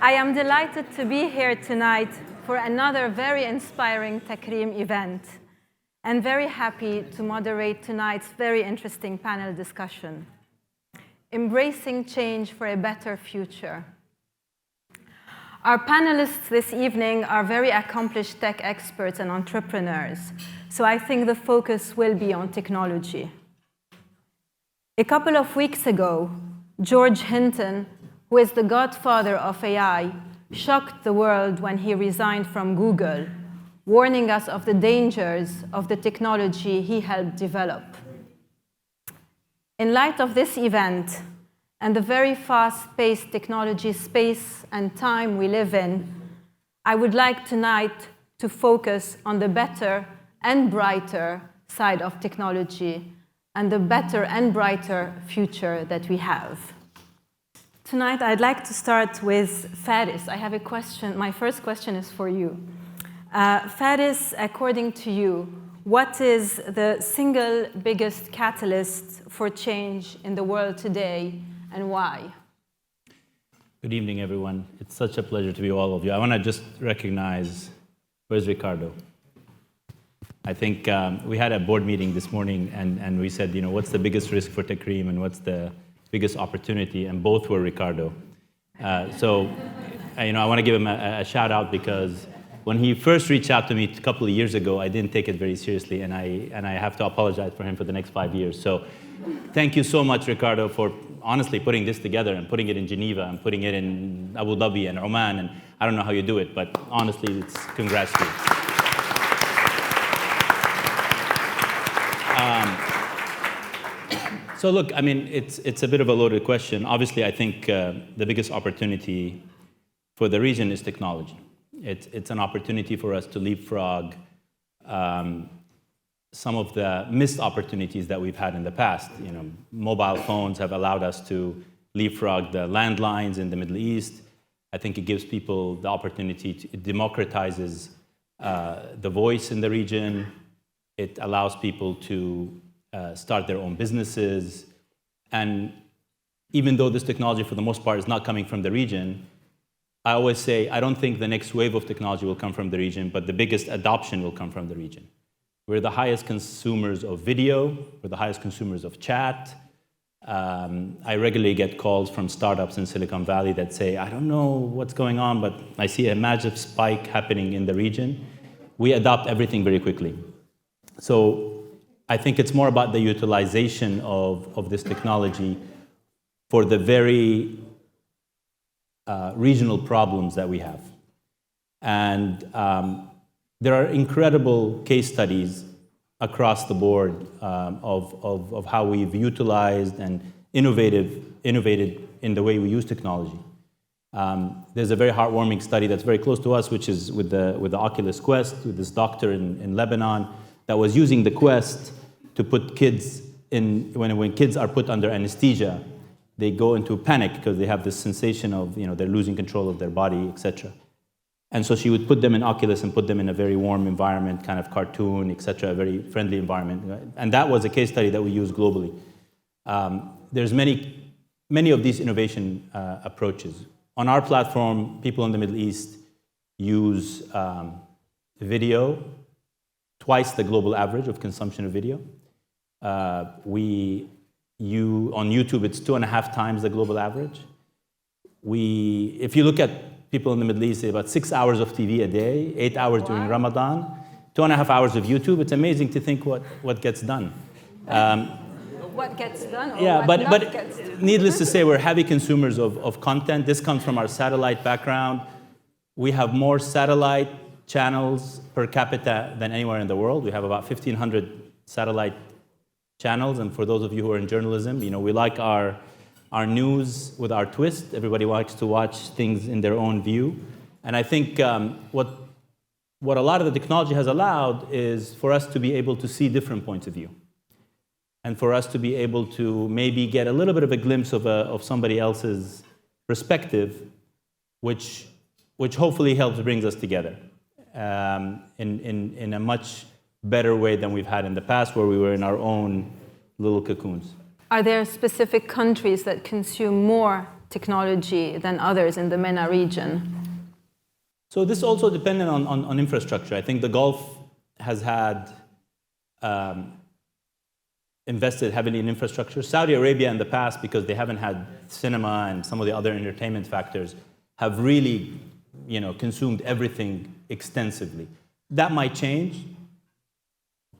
I am delighted to be here tonight for another very inspiring Takreem event, and very happy to moderate tonight's very interesting panel discussion, Embracing Change for a Better Future. Our panelists this evening are very accomplished tech experts and entrepreneurs, so I think the focus will be on technology. A couple of weeks ago, George Hinton, who is the godfather of AI, shocked the world when he resigned from Google, warning us of the dangers of the technology he helped develop. In light of this event and the very fast-paced technology space and time we live in, I would like tonight to focus on the better and brighter side of technology and the better and brighter future that we have. Tonight, I'd like to start with Faris. I have a question. My first question is for you. Faris, according to you, what is the single biggest catalyst for change in the world today, and why? Good evening, everyone. It's such a pleasure to be with all of you. I want to just recognize, where's Ricardo? I think we had a board meeting this morning, and we said, what's the biggest risk for Takreem and what's the biggest opportunity, and both were Ricardo. So, I want to give him a shout out because when he first reached out to me a couple of years ago, I didn't take it very seriously, and I have to apologize for him for the next 5 years. So, thank you so much, Ricardo, for honestly putting this together and putting it in Geneva and putting it in Abu Dhabi and Oman, and I don't know how you do it, but honestly, it's congrats to you. So look, it's a bit of a loaded question. Obviously, I think the biggest opportunity for the region is technology. It's an opportunity for us to leapfrog some of the missed opportunities that we've had in the past. Mobile phones have allowed us to leapfrog the landlines in the Middle East. I think it gives people the opportunity it democratizes the voice in the region. It allows people to start their own businesses. And even though this technology, for the most part, is not coming from the region, I always say, I don't think the next wave of technology will come from the region, but the biggest adoption will come from the region. We're the highest consumers of video. We're the highest consumers of chat. I regularly get calls from startups in Silicon Valley that say, I don't know what's going on, but I see a massive spike happening in the region. We adopt everything very quickly. So I think it's more about the utilization of this technology for the very regional problems that we have. And there are incredible case studies across the board of how we've utilized and innovated in the way we use technology. There's a very heartwarming study that's very close to us, which is with the Oculus Quest, with this doctor in Lebanon that was using the Quest to put kids in, when kids are put under anesthesia, they go into panic because they have this sensation of, they're losing control of their body, etc. And so she would put them in Oculus and put them in a very warm environment, kind of cartoon, etc., a very friendly environment. And that was a case study that we use globally. There's many of these innovation approaches. On our platform, people in the Middle East use video, twice the global average of consumption of video. On YouTube, it's 2.5 times the global average. If you look at people in the Middle East, about 6 hours of TV a day, 8 hours during Ramadan, 2.5 hours of YouTube. It's amazing to think what gets done. What gets done, or yeah, what not gets done. Needless to say, we're heavy consumers of content. This comes from our satellite background. We have more satellite channels per capita than anywhere in the world. We have about 1,500 satellite channels, and for those of you who are in journalism, we like our news with our twist. Everybody likes to watch things in their own view. And I think what a lot of the technology has allowed is for us to be able to see different points of view, and for us to be able to maybe get a little bit of a glimpse of somebody else's perspective, which hopefully helps brings us together in a much better way than we've had in the past, where we were in our own little cocoons. Are there specific countries that consume more technology than others in the MENA region? So this also depended on infrastructure. I think the Gulf has had invested heavily in infrastructure. Saudi Arabia in the past, because they haven't had cinema and some of the other entertainment factors, have really, consumed everything extensively. That might change.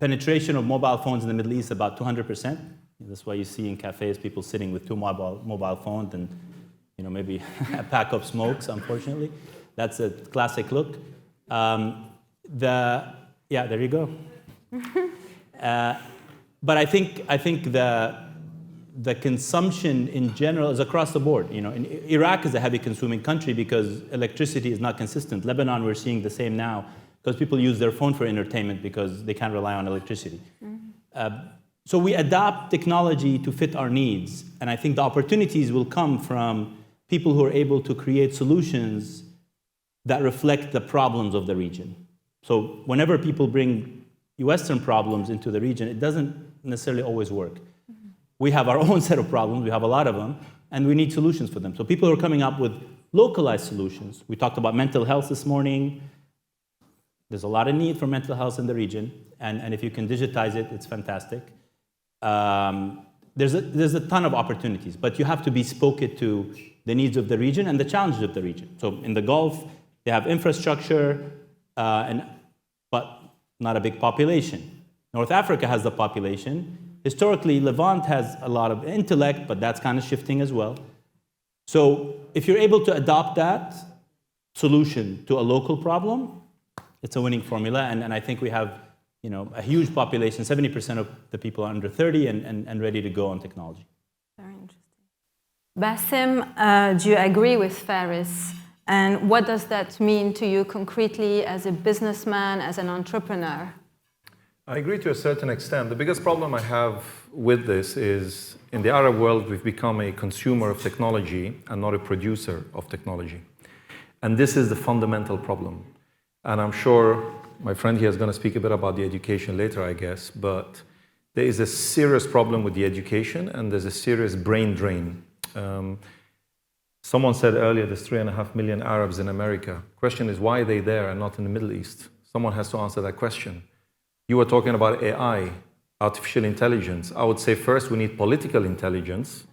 Penetration of mobile phones in the Middle East about 200%. That's why you see in cafes people sitting with two mobile phones and maybe a pack of smokes, unfortunately. That's a classic look. There you go. But I think the consumption in general is across the board. Iraq is a heavy consuming country because electricity is not consistent. Lebanon, we're seeing the same now because people use their phone for entertainment because they can't rely on electricity. So we adapt technology to fit our needs, and I think the opportunities will come from people who are able to create solutions that reflect the problems of the region. So whenever people bring Western problems into the region, it doesn't necessarily always work. We have our own set of problems, we have a lot of them, and we need solutions for them. So people are coming up with localized solutions. We talked about mental health this morning. There's a lot of need for mental health in the region, and if you can digitize it, it's fantastic. There's a ton of opportunities, but you have to bespoke it to the needs of the region and the challenges of the region. So in the Gulf, they have infrastructure, but not a big population. North Africa has the population. Historically, Levant has a lot of intellect, but that's kind of shifting as well. So if you're able to adopt that solution to a local problem, it's a winning formula, and I think we have a huge population. 70% of the people are under 30 and ready to go on technology. Very interesting. Bassim, do you agree with Faris? And what does that mean to you concretely as a businessman, as an entrepreneur? I agree to a certain extent. The biggest problem I have with this is in the Arab world, we've become a consumer of technology and not a producer of technology. And this is the fundamental problem. And I'm sure my friend here is going to speak a bit about the education later, I guess, but there is a serious problem with the education and there's a serious brain drain. Someone said earlier there's 3.5 million Arabs in America. Question is, why are they there and not in the Middle East? Someone has to answer that question. You were talking about AI, artificial intelligence. I would say first we need political intelligence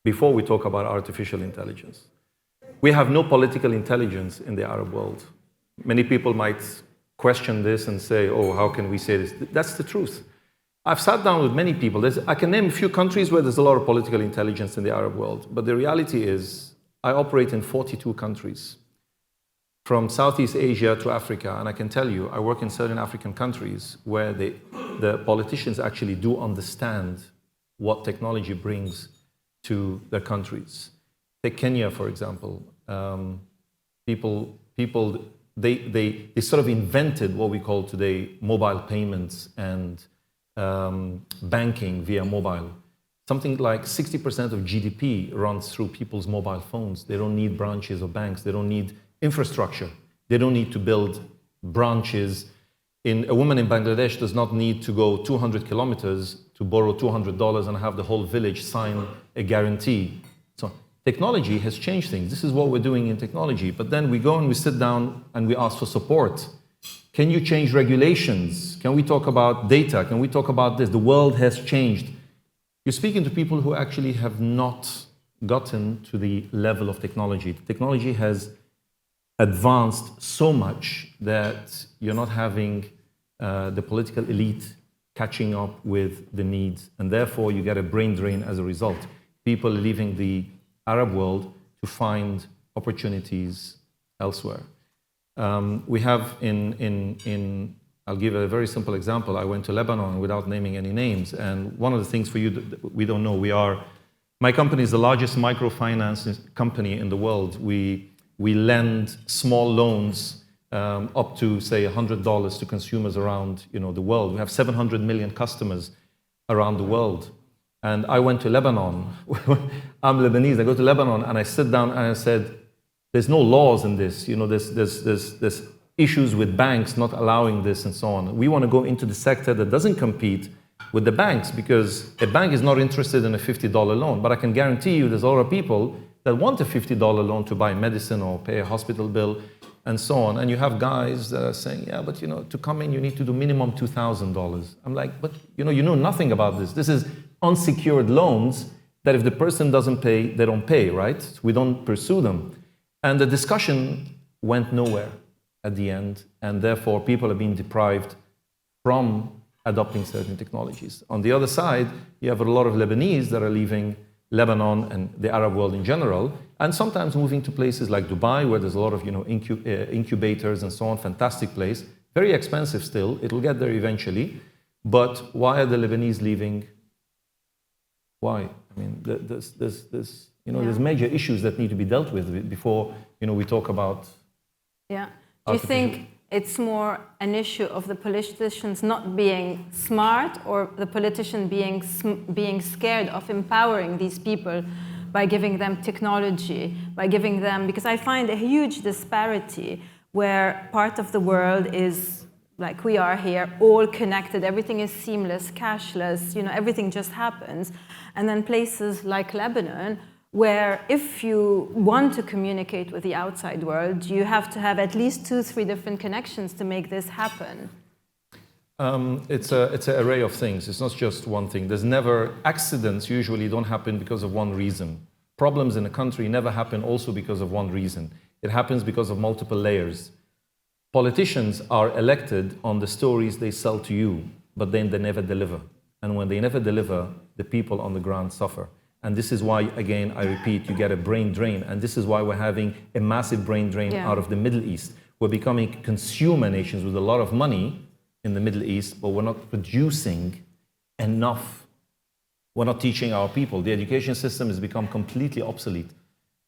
before we talk about artificial intelligence. We have no political intelligence in the Arab world. Many people might question this and say, oh, how can we say this? That's the truth. I've sat down with many people. I can name a few countries where there's a lot of political intelligence in the Arab world, but the reality is I operate in 42 countries, from Southeast Asia to Africa, and I can tell you, I work in certain African countries where the politicians actually do understand what technology brings to their countries. Take Kenya, for example. They sort of invented what we call today mobile payments and banking via mobile. Something like 60% of GDP runs through people's mobile phones. They don't need branches or banks. They don't need infrastructure. They don't need to build branches. A woman in Bangladesh does not need to go 200 kilometers to borrow $200 and have the whole village sign a guarantee. So technology has changed things. This is what we're doing in technology. But then we go and we sit down and we ask for support. Can you change regulations? Can we talk about data? Can we talk about this? The world has changed. You're speaking to people who actually have not gotten to the level of technology. Technology has advanced so much that you're not having the political elite catching up with the needs, and therefore you get a brain drain as a result. People leaving the Arab world to find opportunities elsewhere. We have I'll give a very simple example. I went to Lebanon without naming any names, and one of the things for you that we don't know, my company is the largest microfinance company in the world. We lend small loans up to, say, $100 to consumers around the world. We have 700 million customers around the world. And I went to Lebanon. I'm Lebanese. I go to Lebanon and I sit down and I said, there's no laws in this. There's issues with banks not allowing this and so on. We want to go into the sector that doesn't compete with the banks because a bank is not interested in a $50 loan. But I can guarantee you there's a lot of people that want a $50 loan to buy medicine or pay a hospital bill and so on. And you have guys that are saying, yeah, but to come in, you need to do minimum $2,000. I'm like, but you know nothing about this. This is unsecured loans that if the person doesn't pay, they don't pay, right? We don't pursue them. And the discussion went nowhere at the end, and therefore people are being deprived from adopting certain technologies. On the other side, you have a lot of Lebanese that are leaving Lebanon and the Arab world in general, and sometimes moving to places like Dubai, where there's a lot of incubators and so on. Fantastic place, very expensive still. It'll get there eventually, but why are the Lebanese leaving? Why? I mean, there's major issues that need to be dealt with before we talk about. Yeah. Do you think it's more an issue of the politicians not being smart, or the politician being scared of empowering these people by giving them technology, because I find a huge disparity where part of the world is like we are here, all connected, everything is seamless, cashless, everything just happens. And then places like Lebanon, where if you want to communicate with the outside world, you have to have at least 2-3 different connections to make this happen. It's an array of things. It's not just one thing. There's never accidents. Usually don't happen because of one reason. Problems in a country never happen also because of one reason. It happens because of multiple layers. Politicians are elected on the stories they sell to you, but then they never deliver. And when they never deliver, the people on the ground suffer. And this is why, again, I repeat, you get a brain drain. And this is why we're having a massive brain drain out of the Middle East. We're becoming consumer nations with a lot of money in the Middle East, but we're not producing enough. We're not teaching our people. The education system has become completely obsolete.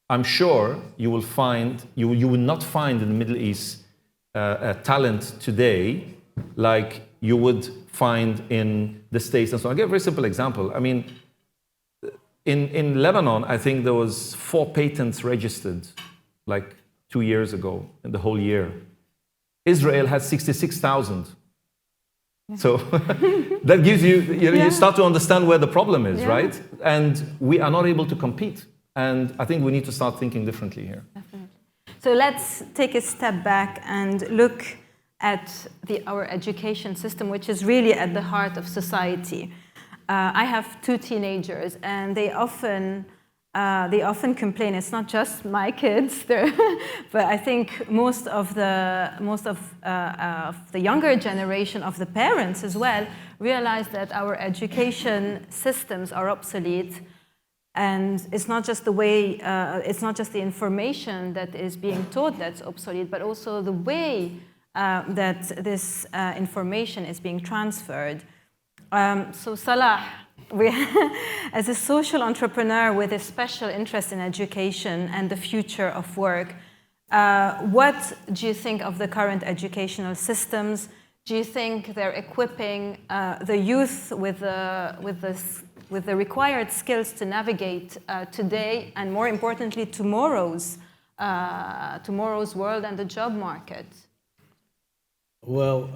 I'm sure you will find, you will not find in the Middle East a talent today like you would find in the States and so on. I'll give a very simple example. I mean, in Lebanon, I think there was 4 patents registered like 2 years ago in the whole year. Israel had 66,000. So that gives you, you start to understand where the problem is, right? And we are not able to compete. And I think we need to start thinking differently here. Definitely. So let's take a step back and look at our education system, which is really at the heart of society. I have 2 teenagers, and they often complain. It's not just my kids, but I think most of the younger generation of the parents as well realize that our education systems are obsolete, and it's not just the way, it's not just the information that is being taught that's obsolete, but also the way that this information is being transferred. So Salah, as a social entrepreneur with a special interest in education and the future of work, what do you think of the current educational systems? Do you think they're equipping the youth with the required skills to navigate today and, more importantly, tomorrow's world and the job market? Well,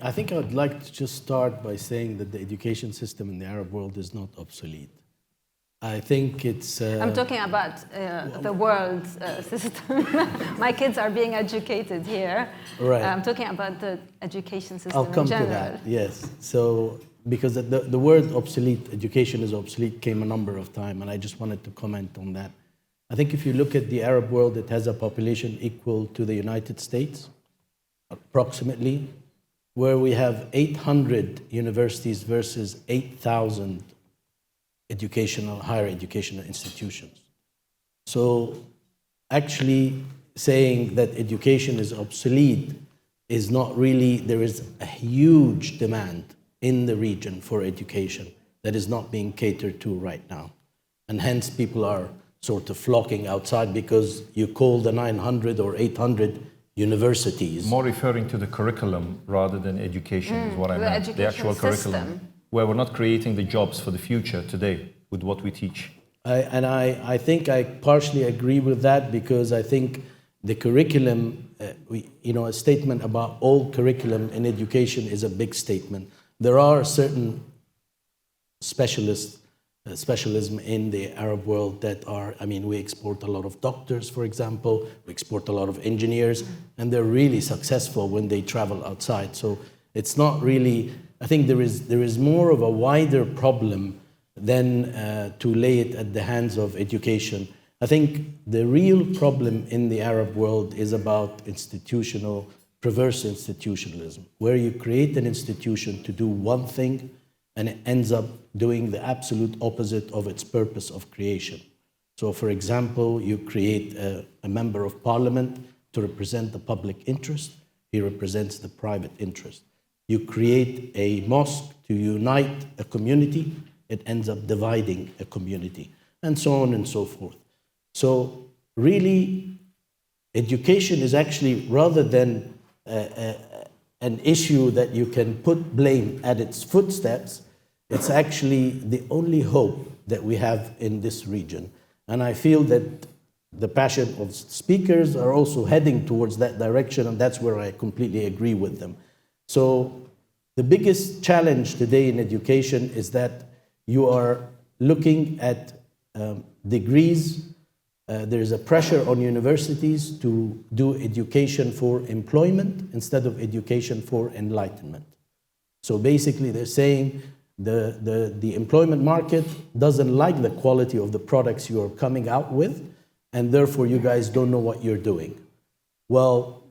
I think I'd like to just start by saying that the education system in the Arab world is not obsolete. I think it's... I'm talking about the world system. My kids are being educated here. Right. I'm talking about the education system I'll come in general. to that, yes. So, because the word obsolete, education is obsolete, came a number of times, and I just wanted to comment on that. I think if you look at the Arab world, it has a population equal to the United States, approximately, where we have 800 universities versus 8,000 higher educational institutions. So actually saying that education is obsolete is not really, there is a huge demand in the region for education that is not being catered to right now. And hence people are sort of flocking outside because you call the 900 or 800 universities. More referring to the curriculum rather than education is what I meant. The actual curriculum, where we're not creating the jobs for the future today with what we teach. I think I partially agree with that, because I think the curriculum, a statement about all curriculum in education is a big statement. There are certain specialist specialism in the Arab world that are, I mean, we export a lot of doctors, for example, we export a lot of engineers, and they're really successful when they travel outside. So it's not really, I think there is more of a wider problem than to lay it at the hands of education. I think the real problem in the Arab world is about perverse institutionalism, where you create an institution to do one thing and it ends up doing the absolute opposite of its purpose of creation. So, for example, you create a member of parliament to represent the public interest. He represents the private interest. You create a mosque to unite a community. It ends up dividing a community, and so on and so forth. So, really, education is actually, rather than an issue that you can put blame at its footsteps, it's actually the only hope that we have in this region. And I feel that the passion of speakers are also heading towards that direction, and that's where I completely agree with them. So the biggest challenge today in education is that you are looking at degrees. There's a pressure on universities to do education for employment instead of education for enlightenment. So basically they're saying the employment market doesn't like the quality of the products you're coming out with, and therefore you guys don't know what you're doing. Well,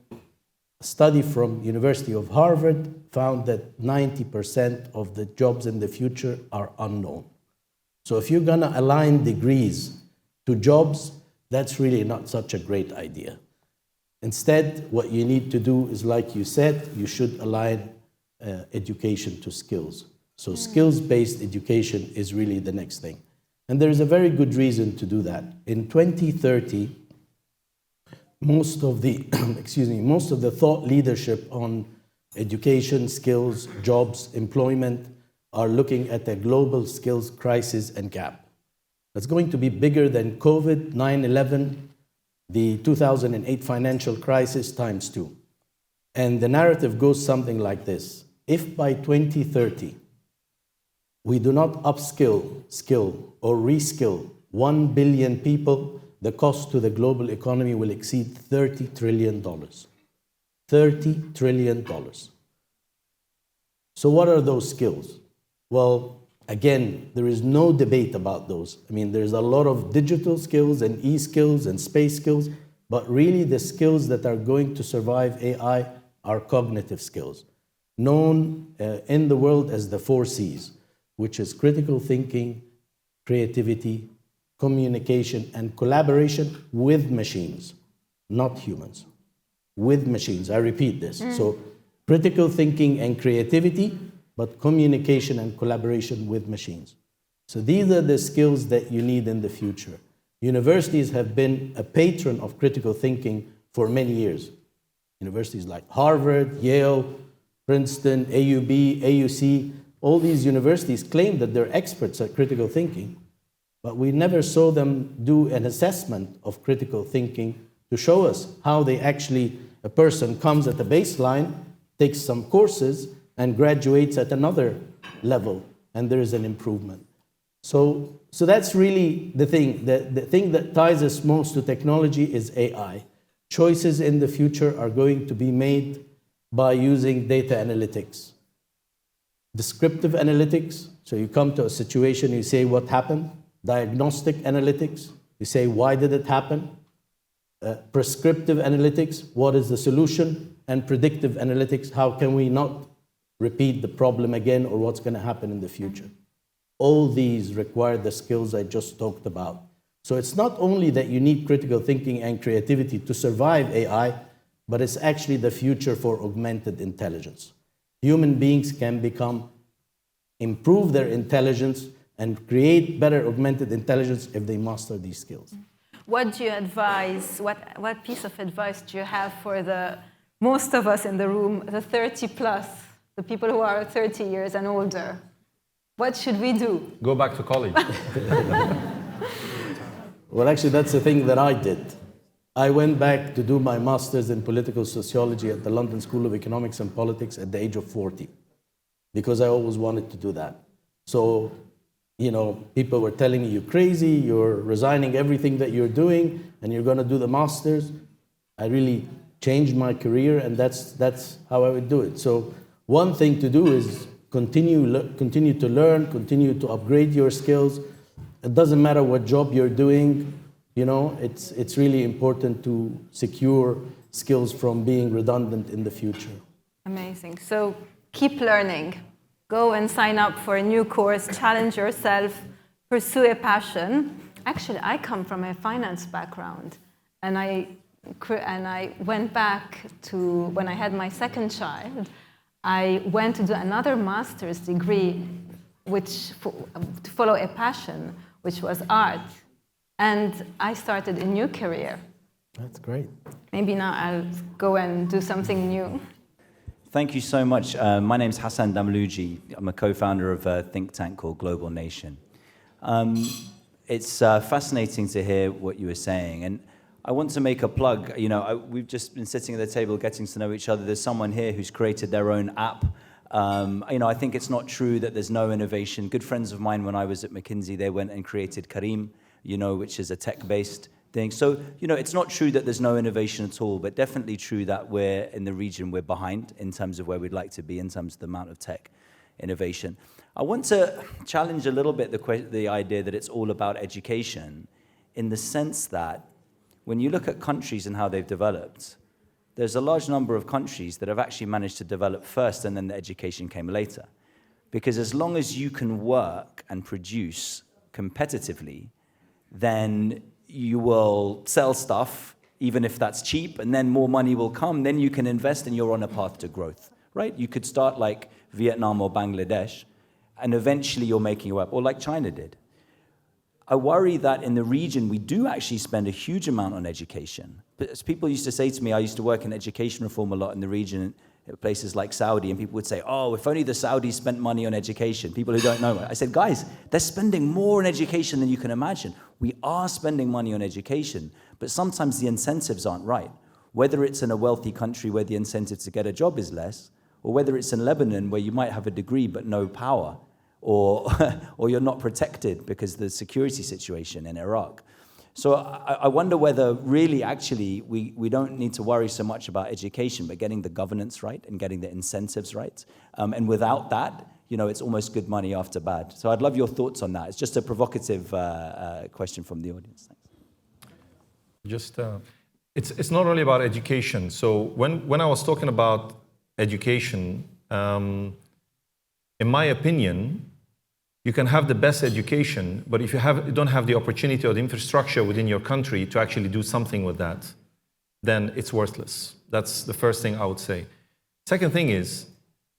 a study from University of Harvard found that 90% of the jobs in the future are unknown. So if you're gonna align degrees to jobs, that's really not such a great idea. Instead, what you need to do is, like you said, you should align education to skills. So skills-based education is really the next thing. And there is a very good reason to do that. In 2030, most of the, most of the thought leadership on education, skills, jobs, employment are looking at a global skills crisis and gap. That's going to be bigger than COVID, 9/11, the 2008 financial crisis times 2. And the narrative goes something like this. If by 2030, we do not upskill, skill, or reskill 1 billion people, the cost to the global economy will exceed $30 trillion. $30 trillion. So what are those skills? Well, again, there is no debate about those. I mean, there's a lot of digital skills and e-skills and space skills, but really the skills that are going to survive AI are cognitive skills, known in the world as the 4 C's, which is critical thinking, creativity, communication, and collaboration with machines, not humans, with machines. I repeat this. So critical thinking and creativity, but communication and collaboration with machines. So these are the skills that you need in the future. Universities have been a patron of critical thinking for many years. Universities like Harvard, Yale, Princeton, AUB, AUC, all these universities claim that they're experts at critical thinking, but we never saw them do an assessment of critical thinking to show us how they actually, a person comes at the baseline, takes some courses, and graduates at another level, and there is an improvement. So that's really the thing. The thing that ties us most to technology is AI. Choices in the future are going to be made by using data analytics. Descriptive analytics, so you come to a situation, you say what happened. Diagnostic analytics, you say why did it happen. Prescriptive analytics, what is the solution. And predictive analytics, how can we not repeat the problem again or what's going to happen in the future. All these require the skills I just talked about. So it's not only that you need critical thinking and creativity to survive AI, but it's actually the future for augmented intelligence. Human beings can improve their intelligence and create better augmented intelligence if they master these skills. What do you advise, what piece of advice do you have for most of us in the room, the 30 plus, the people who are 30 years and older? What should we do? Go back to college. Well, actually, that's the thing that I did. I went back to do my master's in political sociology at the London School of Economics and Politics at the age of 40, because I always wanted to do that. So people were telling me, you're crazy, you're resigning everything that you're doing, and you're going to do the masters. I really changed my career, and that's how I would do it. So one thing to do is continue to learn, continue to upgrade your skills. It doesn't matter what job you're doing. It's really important to secure skills from being redundant in the future. Amazing. So keep learning. Go and sign up for a new course, challenge yourself, pursue a passion. Actually, I come from a finance background, and I went back to when I had my second child. I went to do another master's degree, to follow a passion, which was art. And I started a new career. That's great. Maybe now I'll go and do something new. Thank you so much. My name's Hassan Damlouji. I'm a co-founder of a think tank called Global Nation. It's fascinating to hear what you were saying. And I want to make a plug. We've just been sitting at the table getting to know each other. There's someone here who's created their own app. I think it's not true that there's no innovation. Good friends of mine, when I was at McKinsey, they went and created Kareem, which is a tech-based thing. So, it's not true that there's no innovation at all, but definitely true that we're in the region, we're behind in terms of where we'd like to be in terms of the amount of tech innovation. I want to challenge a little bit the idea that it's all about education, in the sense that when you look at countries and how they've developed, there's a large number of countries that have actually managed to develop first, and then the education came later. Because as long as you can work and produce competitively, then you will sell stuff, even if that's cheap, and then more money will come. Then you can invest, and you're on a path to growth, right? You could start like Vietnam or Bangladesh, and eventually you're making it up, or like China did. I worry that in the region, we do actually spend a huge amount on education. But as people used to say to me, I used to work in education reform a lot in the region, places like Saudi, and people would say, oh, if only the Saudis spent money on education, people who don't know. I said, guys, they're spending more on education than you can imagine. We are spending money on education, but sometimes the incentives aren't right. Whether it's in a wealthy country where the incentive to get a job is less, or whether it's in Lebanon where you might have a degree but no power, or you're not protected because of the security situation in Iraq. So I wonder whether really actually we don't need to worry so much about education, but getting the governance right and getting the incentives right. And without that, it's almost good money after bad. So I'd love your thoughts on that. It's just a provocative question from the audience. Thanks. It's not only about education. So when I was talking about education, in my opinion, you can have the best education, but if you don't have the opportunity or the infrastructure within your country to actually do something with that, then it's worthless. That's the first thing I would say. Second thing is,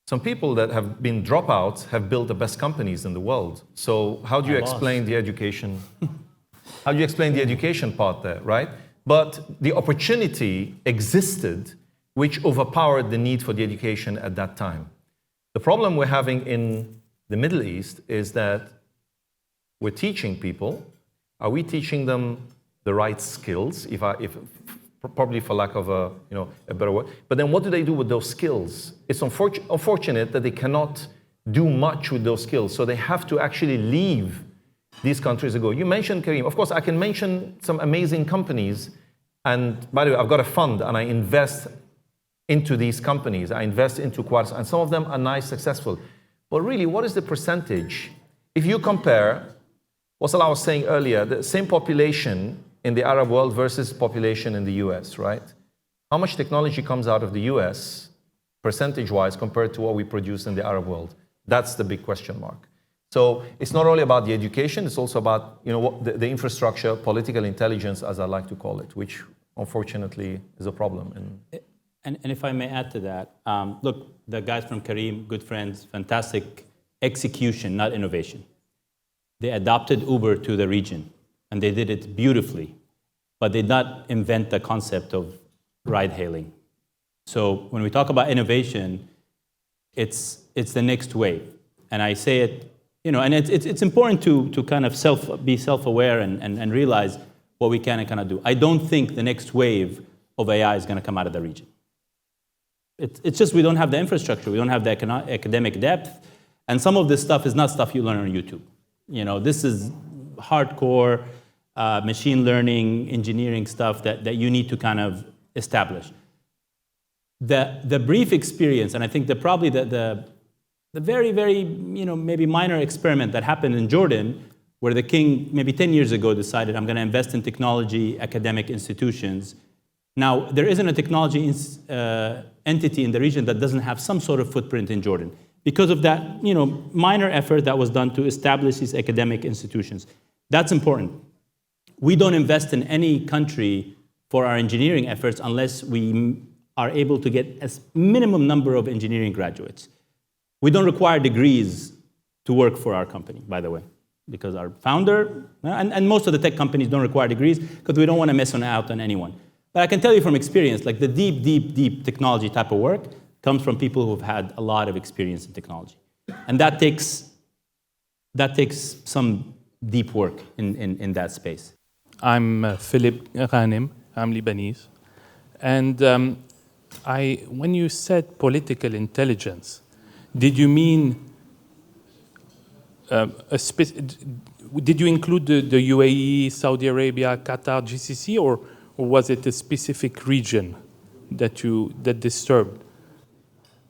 some people that have been dropouts have built the best companies in the world. So how do you explain the education? How do you explain the education part there, right? But the opportunity existed, which overpowered the need for the education at that time. The problem we're having in the Middle East is that we're teaching people. Are we teaching them the right skills? If probably for lack of a better word. But then what do they do with those skills? It's unfortunate that they cannot do much with those skills. So they have to actually leave these countries and go. You mentioned Kareem. Of course, I can mention some amazing companies. And by the way, I've got a fund and I invest into these companies. I invest into Quartz, and some of them are nice, successful. But really, what is the percentage? If you compare, what Salah was saying earlier, the same population in the Arab world versus population in the US, right? How much technology comes out of the US, percentage-wise, compared to what we produce in the Arab world? That's the big question mark. So it's not only about the education, it's also about the infrastructure, political intelligence, as I like to call it, which unfortunately is a problem. And if I may add to that, look, the guys from Kareem, good friends, fantastic execution, not innovation. They adopted Uber to the region, and they did it beautifully, but they did not invent the concept of ride-hailing. So when we talk about innovation, it's the next wave. And I say it, and it's important to kind of be self-aware and realize what we can and cannot do. I don't think the next wave of AI is going to come out of the region. It's just we don't have the infrastructure, we don't have the academic depth, and some of this stuff is not stuff you learn on YouTube. This is hardcore machine learning, engineering stuff that you need to kind of establish. The brief experience, and I think probably the very, very, maybe minor experiment that happened in Jordan, where the king maybe 10 years ago decided, I'm going to invest in technology, academic institutions. Now, there isn't a technology entity in the region that doesn't have some sort of footprint in Jordan because of that, minor effort that was done to establish these academic institutions. That's important. We don't invest in any country for our engineering efforts unless we are able to get a minimum number of engineering graduates. We don't require degrees to work for our company, by the way, because our founder, and most of the tech companies don't require degrees because we don't want to miss out on anyone. But I can tell you from experience, like the deep, deep, deep technology type of work comes from people who've had a lot of experience in technology. And that takes some deep work in that space. I'm Philip Ghanem, I'm Lebanese. And when you said political intelligence, did you mean did you include the UAE, Saudi Arabia, Qatar, GCC, or was it a specific region that disturbed?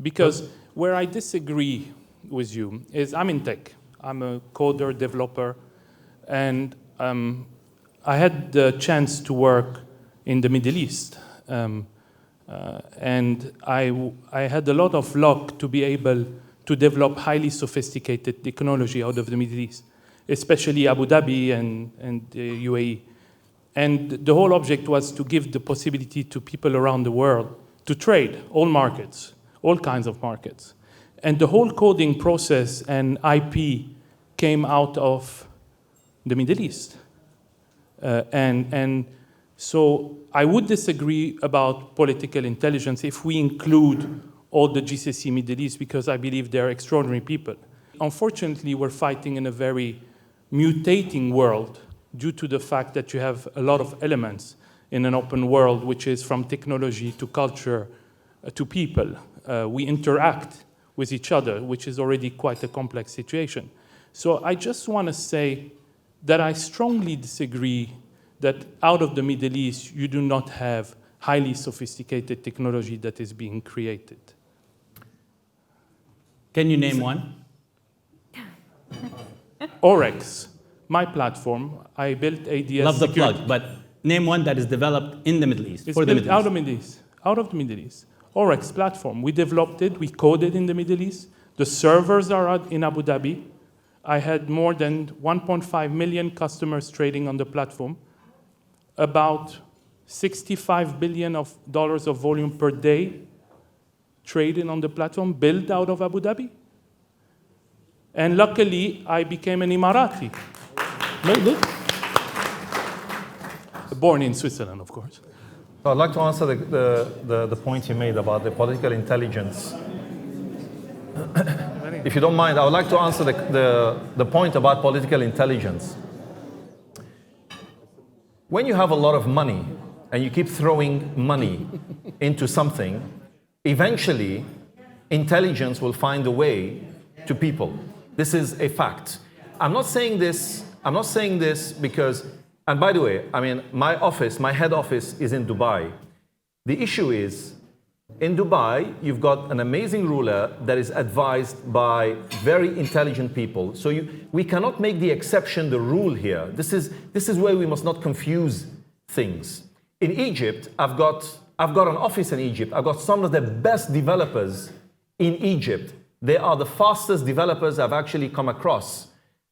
Because where I disagree with you is I'm in tech. I'm a coder, developer, and I had the chance to work in the Middle East. And I had a lot of luck to be able to develop highly sophisticated technology out of the Middle East, especially Abu Dhabi and the UAE. And the whole object was to give the possibility to people around the world to trade all markets, all kinds of markets. And the whole coding process and IP came out of the Middle East. And so I would disagree about political intelligence if we include all the GCC Middle East, because I believe they're extraordinary people. Unfortunately, we're fighting in a very mutating world due to the fact that you have a lot of elements in an open world, which is from technology to culture to people. We interact with each other, which is already quite a complex situation. So I just want to say that I strongly disagree that out of the Middle East, you do not have highly sophisticated technology that is being created. Can you name one? Orex, my platform, I built ADS Love the security. plug, but name one that is developed in the Middle East. It's for the built Middle out East. of the Middle East. Out of the Middle East. Orex platform. We developed it. We coded in the Middle East. The servers are in Abu Dhabi. I had more than 1.5 million customers trading on the platform. About $65 billion of volume per day trading on the platform, built out of Abu Dhabi. And luckily, I became an Emirati. Born in Switzerland, of course. So I'd like to answer the point you made about the political intelligence. If you don't mind, I would like to answer the point about political intelligence. When you have a lot of money and you keep throwing money into something, eventually intelligence will find a way to people. This is a fact. I'm not saying this because, and by the way, I mean, my head office is in Dubai. The issue is, in Dubai, you've got an amazing ruler that is advised by very intelligent people. So we cannot make the exception the rule here. This is where we must not confuse things. In Egypt, I've got an office in Egypt. I've got some of the best developers in Egypt. They are the fastest developers I've actually come across.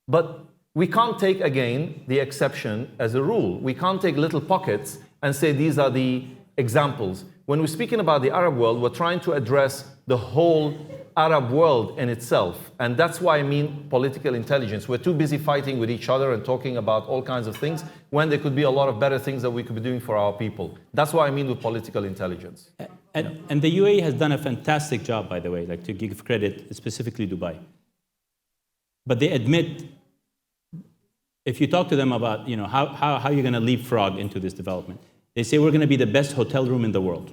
But we can't take, again, the exception as a rule. We can't take little pockets and say these are the examples. When we're speaking about the Arab world, we're trying to address the whole Arab world in itself. And that's why I mean political intelligence. We're too busy fighting with each other and talking about all kinds of things when there could be a lot of better things that we could be doing for our people. That's what I mean with political intelligence. And the UAE has done a fantastic job, by the way, like to give credit, specifically Dubai. But they admit, if you talk to them about how you're going to leapfrog into this development, they say we're going to be the best hotel room in the world.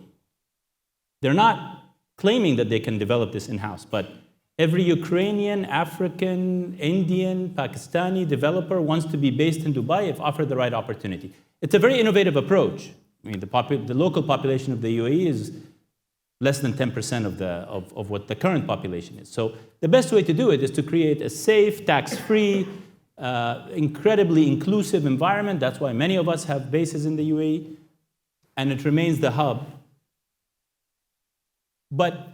They're not claiming that they can develop this in-house, but Every Ukrainian, African, Indian, Pakistani developer wants to be based in Dubai if offered the right opportunity. It's a very innovative approach. I mean, the local population of the UAE is less than 10% of what the current population is. So the best way to do it is to create a safe, tax-free, incredibly inclusive environment. That's why many of us have bases in the UAE, and it remains the hub. But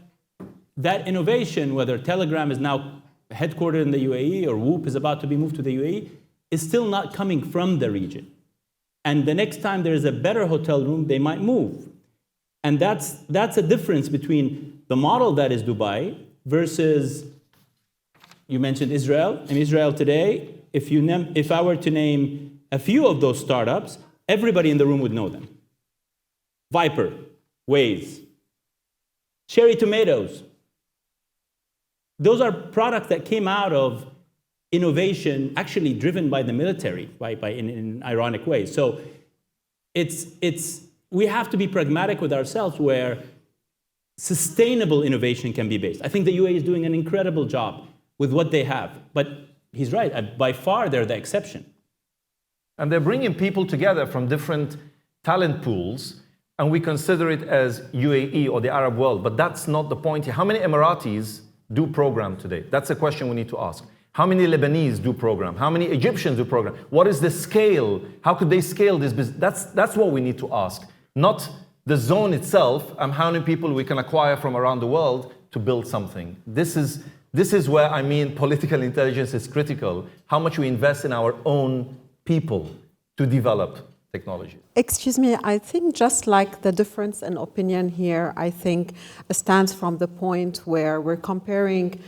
that innovation, whether Telegram is now headquartered in the UAE or Whoop is about to be moved to the UAE, is still not coming from the region. And the next time there is a better hotel room, they might move. And that's a difference between the model that is Dubai versus, you mentioned Israel. In Israel today, if I were to name a few of those startups, everybody in the room would know them. Viper, Waze, Cherry Tomatoes. Those are products that came out of innovation, actually driven by the military, in an ironic way. So we have to be pragmatic with ourselves where sustainable innovation can be based. I think the UAE is doing an incredible job with what they have. But he's right, by far they're the exception. And they're bringing people together from different talent pools, and we consider it as UAE or the Arab world. But that's not the point here. How many Emiratis do program today? That's a question we need to ask. How many Lebanese do program? How many Egyptians do program? What is the scale? How could they scale this business? That's what we need to ask. Not the zone itself and how many people we can acquire from around the world to build something. This is where I mean political intelligence is critical. How much we invest in our own people to develop technology. Excuse me, I think just like the difference in opinion here, I think stands from the point where we're comparing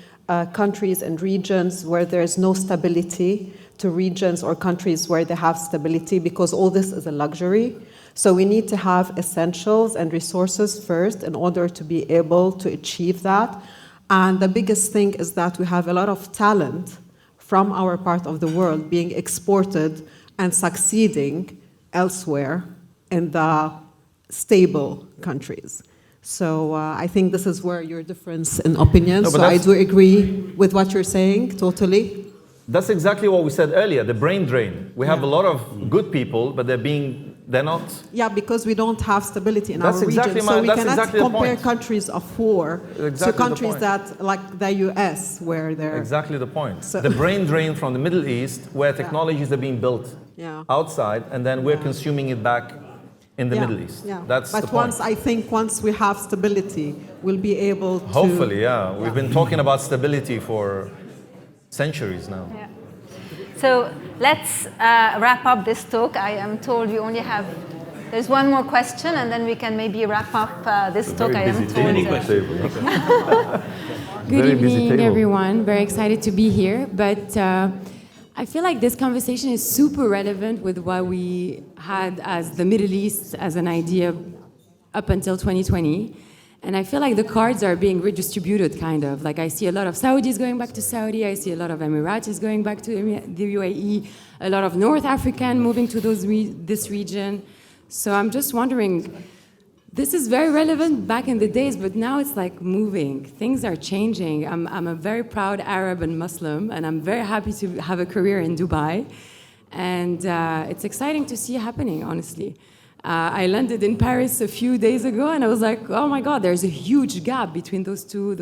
countries and regions where there's no stability to regions or countries where they have stability, because all this is a luxury. So we need to have essentials and resources first in order to be able to achieve that. And the biggest thing is that we have a lot of talent from our part of the world being exported and succeeding elsewhere in the stable countries. So I think this is where your difference in opinion. So I do agree with what you're saying, totally. That's exactly what we said earlier, the brain drain. We have a lot of good people, but they're not. Yeah, because we don't have stability in our region. So we cannot compare countries of war to countries that, like the US, where they're... Exactly the point. So the brain drain from the Middle East, where technologies are being built outside, and then we're consuming it back in the Middle East. Yeah. That's but the point. once we have stability, we'll be able to... Hopefully, yeah. We've been talking about stability for centuries now. Yeah. So let's wrap up this talk. I am told we only have... There's one more question, and then we can maybe wrap up this talk. I am told. Good evening, everyone. Very excited to be here. But I feel like this conversation is super relevant with what we had as the Middle East as an idea up until 2020. And I feel like the cards are being redistributed, kind of. Like I see a lot of Saudis going back to Saudi. I see a lot of Emiratis going back to the UAE. A lot of North African moving to this region. So I'm just wondering, this is very relevant back in the days, but now it's like moving. Things are changing. I'm a very proud Arab and Muslim, and I'm very happy to have a career in Dubai. And it's exciting to see it happening, honestly. I landed in Paris a few days ago, and I was like, oh my God, there's a huge gap between those two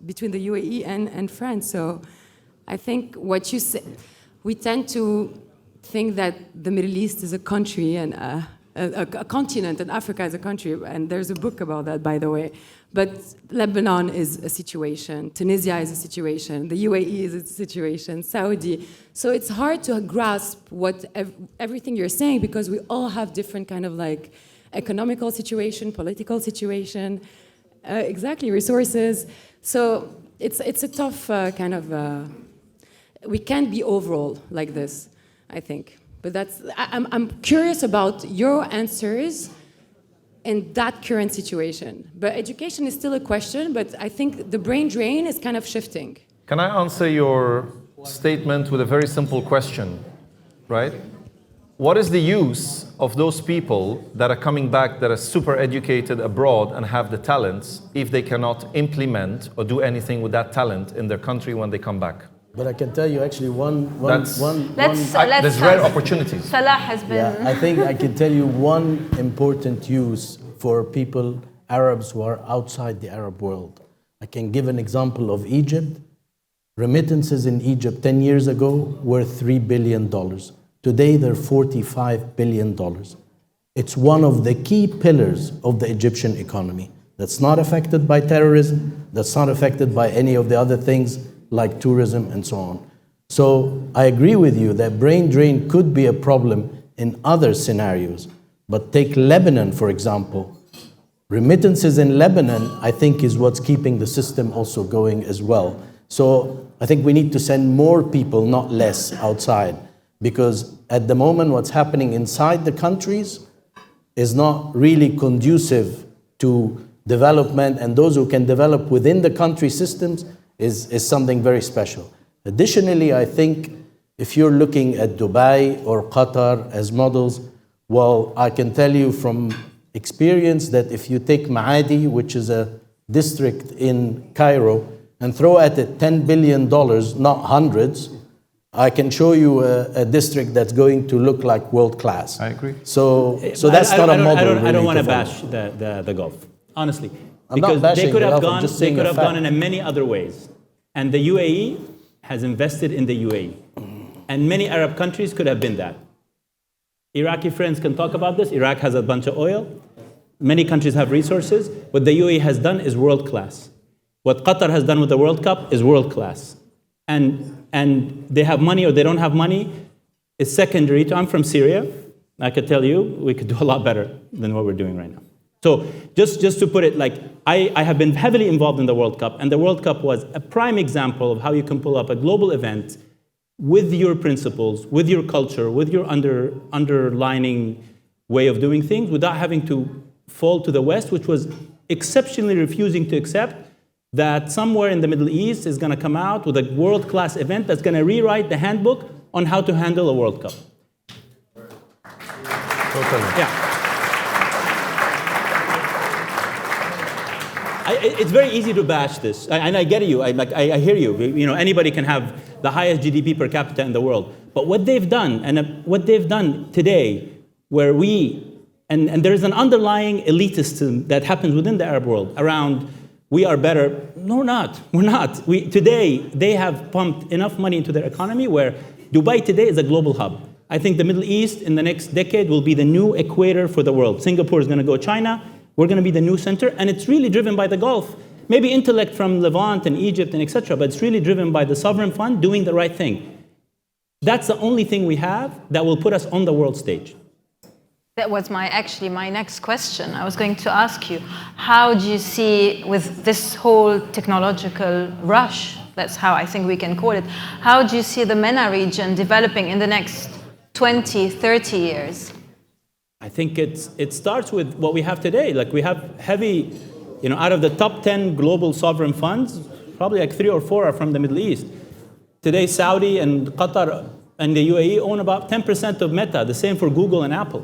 between the UAE and France. So I think what you say, we tend to think that the Middle East is a country and a continent, and Africa is a country, and there's a book about that, by the way. But Lebanon is a situation, Tunisia is a situation, the UAE is a situation, Saudi. So it's hard to grasp what everything you're saying, because we all have different kind of like economical situation, political situation, exactly, resources. So it's a tough kind of, we can't be overall like this, I think. But I'm curious about your answers in that current situation. But education is still a question, but I think the brain drain is kind of shifting. Can I answer your statement with a very simple question, right? what is the use of those people that are coming back, that are super educated abroad and have the talents, if they cannot implement or do anything with that talent in their country when they come back? But I can tell you actually Let's there's rare opportunities. Salah has been. Yeah, I think I can tell you one important use for people, Arabs who are outside the Arab world. I can give an example of Egypt. Remittances in Egypt 10 years ago were $3 billion. Today they're $45 billion. It's one of the key pillars of the Egyptian economy that's not affected by terrorism, that's not affected by any of the other things like tourism and so on. So I agree with you that brain drain could be a problem in other scenarios. But take Lebanon, for example. Remittances in Lebanon, I think, is what's keeping the system also going as well. So I think we need to send more people, not less, outside. Because at the moment, what's happening inside the countries is not really conducive to development, and those who can develop within the country systems is something very special. Additionally, I think if you're looking at Dubai or Qatar as models, well, I can tell you from experience that if you take Maadi, which is a district in Cairo, and throw at it $10 billion, not hundreds, I can show you a district that's going to look like world class. I agree. So that's not a model. I don't want to bash the Gulf, honestly, because they could have gone in many other ways, and the UAE has invested in the UAE, and many Arab countries could have been that. Iraqi friends can talk about this. Iraq has a bunch of oil. Many countries have resources. What the UAE has done is world class. What Qatar has done with the World Cup is world class. And they have money or they don't have money is secondary to. I'm from Syria. I could tell you we could do a lot better than what we're doing right now. So just to put it, like, I have been heavily involved in the World Cup, and the World Cup was a prime example of how you can pull up a global event with your principles, with your culture, with your underlining way of doing things, without having to fall to the West, which was exceptionally refusing to accept that somewhere in the Middle East is going to come out with a world-class event that's going to rewrite the handbook on how to handle a World Cup. Totally. Yeah. It's very easy to bash this, and I get you. I hear you. You know, anybody can have the highest GDP per capita in the world. But what they've done, and what they've done today, where and there is an underlying elitism that happens within the Arab world around we are better. No, we're not. Today, they have pumped enough money into their economy where Dubai today is a global hub. I think the Middle East in the next decade will be the new equator for the world. Singapore is going to go China. We're going to be the new center. And it's really driven by the Gulf. Maybe intellect from Levant and Egypt and etc. But it's really driven by the sovereign fund doing the right thing. That's the only thing we have that will put us on the world stage. That was my next question. I was going to ask you, how do you see, with this whole technological rush, that's how I think we can call it, how do you see the MENA region developing in the next 20, 30 years? I think it starts with what we have today. Like, we have heavy, out of the top 10 global sovereign funds, probably like 3 or 4 are from the Middle East. Today, Saudi and Qatar and the UAE own about 10% of Meta, the same for Google and Apple.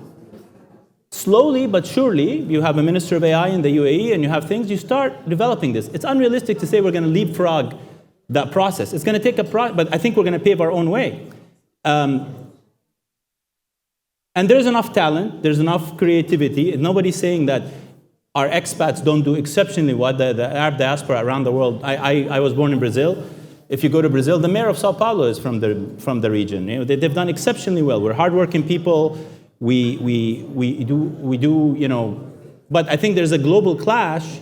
Slowly but surely, you have a minister of AI in the UAE and you have things, you start developing this. It's unrealistic to say we're going to leapfrog that process. It's going to take but I think we're going to pave our own way. And there's enough talent, there's enough creativity. Nobody's saying that our expats don't do exceptionally well, the Arab diaspora around the world. I was born in Brazil. If you go to Brazil, the mayor of Sao Paulo is from the region. They've done exceptionally well. We're hardworking people. We do, but I think there's a global clash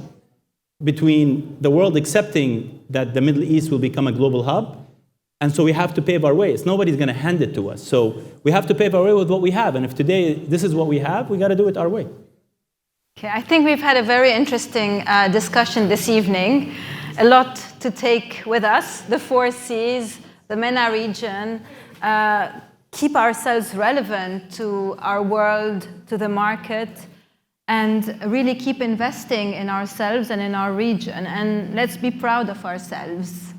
between the world accepting that the Middle East will become a global hub, and so we have to pave our way. Nobody's going to hand it to us. So we have to pave our way with what we have, and if today this is what we have, we got to do it our way. Okay, I think we've had a very interesting discussion this evening. A lot to take with us, the 4 Cs, the MENA region, keep ourselves relevant to our world, to the market, and really keep investing in ourselves and in our region. And let's be proud of ourselves.